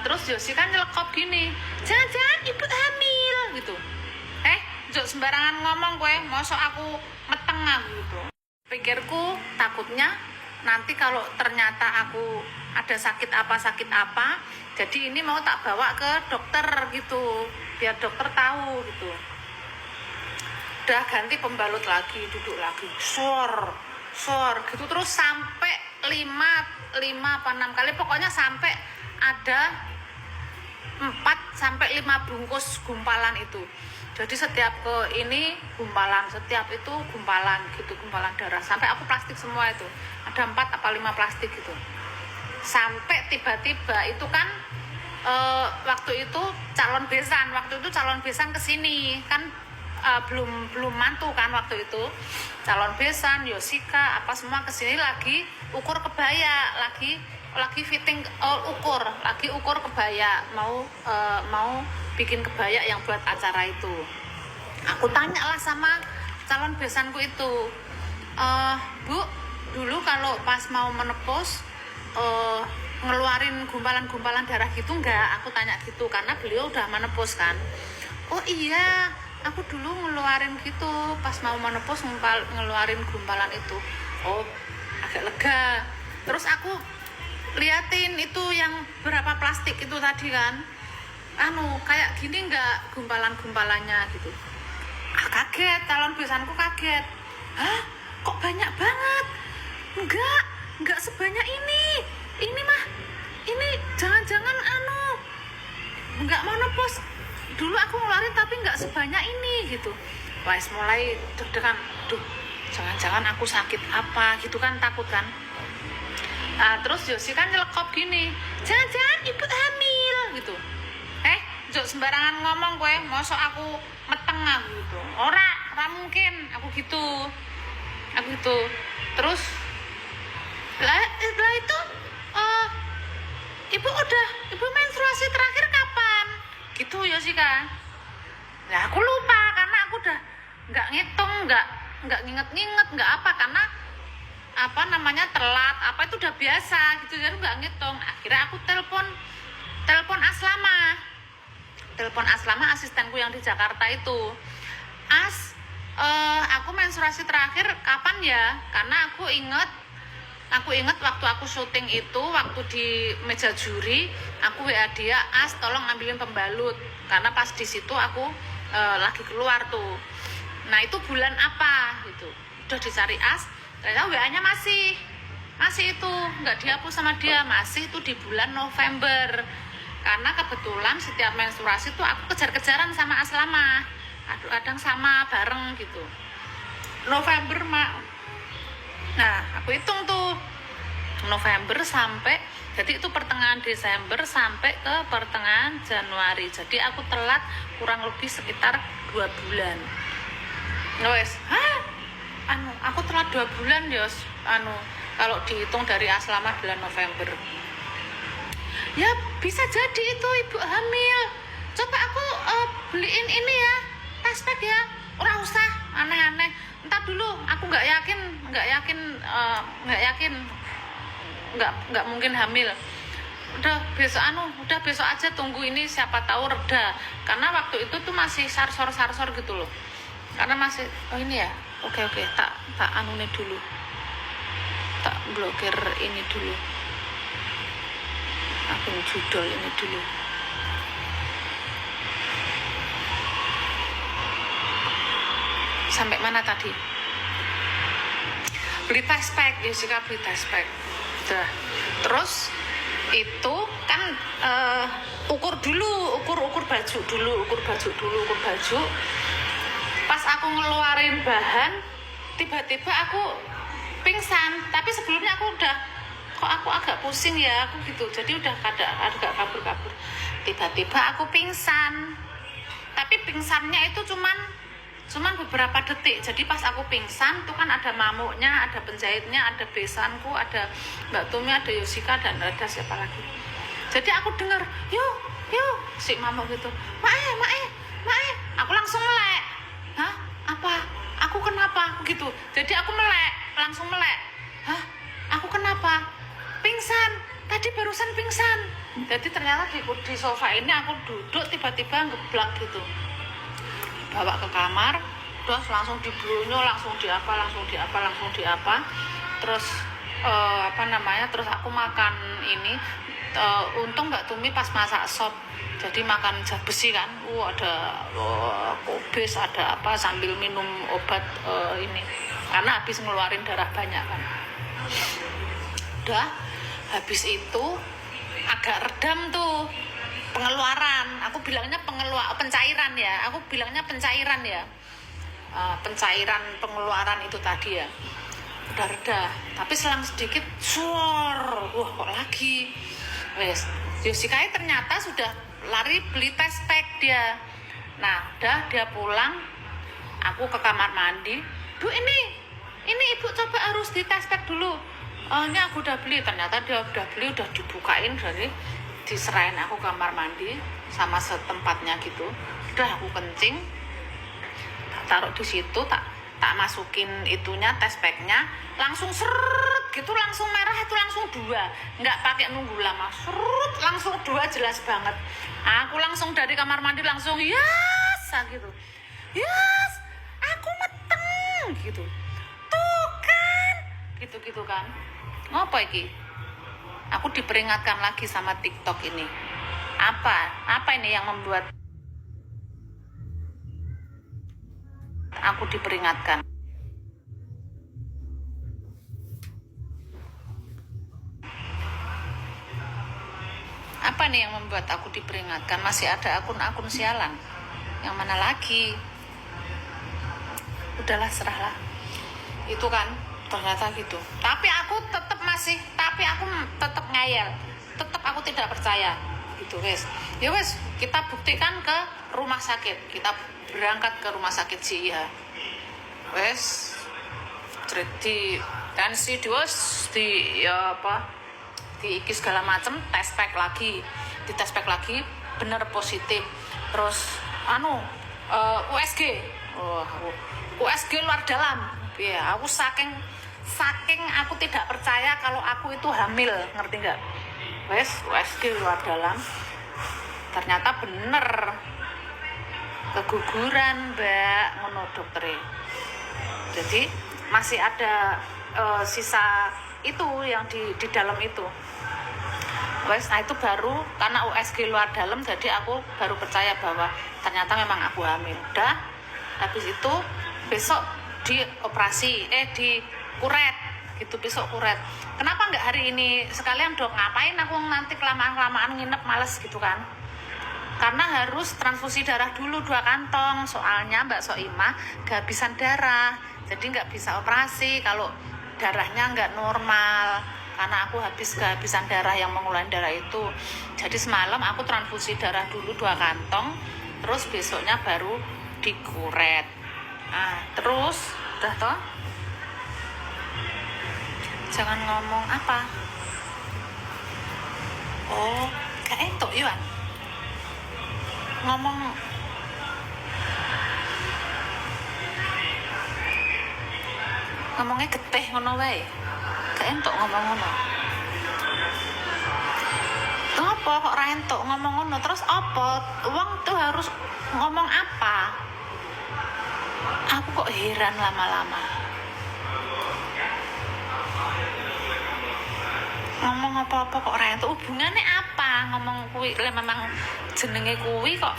terus Yosi kan nyelekop gini, jangan-jangan ibu hamil gitu. Jok sembarangan ngomong gue, mosok aku meteng gitu. Pikirku takutnya nanti kalau ternyata aku ada sakit apa, jadi ini mau tak bawa ke dokter gitu, biar dokter tahu gitu. Udah ganti pembalut lagi, duduk lagi, sor gitu terus sampai 5 apa 6 kali, pokoknya sampai ada 4 sampai 5 bungkus gumpalan itu. Jadi setiap ke ini gumpalan, setiap itu gumpalan gitu, gumpalan darah. Sampai aku plastik semua itu. Ada 4 apa 5 plastik gitu. Sampai tiba-tiba itu kan waktu itu calon besan kesini kan, belum mantu kan waktu itu. Calon besan, Yosika apa semua kesini lagi ukur kebaya, lagi fitting ukur kebaya, mau bikin kebaya yang buat acara itu. Aku tanya lah sama calon besanku itu, Bu, dulu kalau pas mau menepus ngeluarin gumpalan-gumpalan darah gitu enggak? Aku tanya gitu karena beliau udah menepus kan. Oh iya, aku dulu ngeluarin gitu pas mau menepus, ngeluarin gumpalan itu. Oh, agak lega. Terus aku liatin itu yang berapa plastik itu tadi kan, kayak gini enggak gumpalan-gumpalannya gitu. Kaget, calon besanku kaget. Hah, kok banyak banget? Enggak sebanyak ini mah, ini jangan-jangan enggak mau nepus. Dulu aku ngeluarin tapi enggak sebanyak ini gitu. Wes mulai deg-degan, duh jangan-jangan aku sakit apa gitu kan, takut kan. Terus Yosi kan nyelekop gini, jangan-jangan ibu hamil gitu. Jok sembarangan ngomong gue, mosok aku meteng gitu. Ora mungkin, aku gitu. Terus lah itu ibu menstruasi terakhir kapan? Gitu Yosi kan. Nah aku lupa karena aku udah nggak ngitung, nggak nginget nggak apa, karena telat itu udah biasa gitu, jadi nggak ngitung. Akhirnya aku telepon Aslama asistenku yang di Jakarta itu. Aku menstruasi terakhir kapan ya? Karena aku inget waktu aku syuting itu, waktu di meja juri aku WA dia, tolong ambilin pembalut, karena pas di situ aku lagi keluar tuh. Nah itu bulan apa gitu, udah dicari ternyata WA-nya masih itu nggak dihapus sama dia, masih itu di bulan November. Karena kebetulan setiap menstruasi tuh aku kejar-kejaran sama Aslama, kadang sama bareng gitu. November nah aku hitung tuh November sampai, jadi itu pertengahan Desember sampai ke pertengahan Januari. Jadi aku telat kurang lebih sekitar 2 bulan. Aku telat 2 bulan Yos. Kalau dihitung dari Aslama bulan November. Ya bisa jadi itu ibu hamil. Coba aku beliin ini ya, tespek ya. Ora usah aneh-aneh. Entar dulu, aku nggak yakin nggak mungkin hamil. Udah besok aja, tunggu ini siapa tahu reda. Karena waktu itu tuh masih sarsor gitu loh. Karena masih ini ya. Oke, tak anune dulu. Tak blokir ini dulu. Akun judul ini dulu. Sampai mana tadi? Beli tespek, Jessica beli tespek. Udah. Terus itu kan ukur baju dulu. Pas aku ngeluarin bahan, tiba-tiba aku pingsan. Tapi sebelumnya aku kok aku agak pusing ya, aku gitu. Jadi udah agak kabur. Tiba-tiba aku pingsan. Tapi pingsannya itu cuman beberapa detik. Jadi pas aku pingsan tuh kan ada mamuknya, ada penjahitnya, ada besanku, ada Mbak Tumi, ada Yosika, dan ada siapa lagi. Jadi aku dengar, yuk si mamuk gitu, Mae, aku langsung melek. Hah? Apa? Aku kenapa? Gitu. Jadi aku langsung melek. Hah? Aku kenapa? Pingsan. tadi barusan pingsan. Jadi ternyata di sofa ini aku duduk tiba-tiba ngeblak gitu, bawa ke kamar, terus langsung diblonyo, langsung diapa, terus terus aku makan ini, untung Mbak Tumi pas masak sop, jadi makan zat besi kan, ada kobes, ada apa, sambil minum obat ini, karena habis ngeluarin darah banyak kan. Udah, habis itu agak redam tuh pengeluaran, aku bilangnya pencairan ya, pencairan pengeluaran itu tadi ya, udah reda. Tapi selang sedikit wah kok lagi. Wes Yosikai ternyata sudah lari beli test pack dia. Nah udah, dia pulang, aku ke kamar mandi, Bu ini Ibu coba harus di test pack dulu. Ini aku udah beli. Ternyata dia udah beli, udah dibukain, dari diserahin aku kamar mandi sama setempatnya gitu. Udah aku kencing, taruh di situ, tak masukin itunya, test packnya, langsung seret gitu, langsung merah itu, langsung 2, nggak pakai nunggu lama, seret langsung 2, jelas banget. Aku langsung dari kamar mandi langsung yes gitu, yes aku meteng gitu, tuh kan gitu kan. Ngopo iki? Aku diperingatkan lagi sama TikTok ini. Apa ini yang membuat aku diperingatkan? Apa nih yang membuat aku diperingatkan? Masih ada akun-akun sialan. Yang mana lagi? Udahlah, serahlah. Itu kan ternyata gitu. Tapi aku tetap ngeyel. Tetap aku tidak percaya. Gitu, wes. Ya wes, kita buktikan ke rumah sakit. Kita berangkat ke rumah sakit CIH. Wes, di tensi di iki segala macem, tes pack lagi, bener positif. Terus USG, USG luar dalam. Ya, aku saking aku tidak percaya kalau aku itu hamil, ngerti nggak? Wes, USG luar dalam, ternyata bener keguguran Mbak, ngono dokter. Jadi masih ada sisa itu yang di dalam itu. Wes, nah itu baru karena USG luar dalam, jadi aku baru percaya bahwa ternyata memang aku hamil. Udah, habis itu besok dioperasi, di kuret gitu, besok kuret. Kenapa nggak hari ini sekalian dok? Ngapain aku nanti kelamaan nginep, males gitu kan. Karena harus transfusi darah dulu 2 kantong, soalnya Mbak Soimah kehabisan darah, jadi nggak bisa operasi kalau darahnya nggak normal, karena aku kehabisan darah yang mengulangi darah itu. Jadi semalam aku transfusi darah dulu 2 kantong, terus besoknya baru dikuret. Nah terus udah toh, jangan ngomong apa. Oh gak entuk Yuan ngomongnya getih ngono wae, gak entuk ngomong ngono. Apa kok ra entuk ngomong ngono? Terus apa wong tuh harus ngomong apa? Aku kok heran lama-lama. Ngomong apa-apa kok ra entuk, hubungannya apa ngomong kuwi? Memang jenenge kuwi kok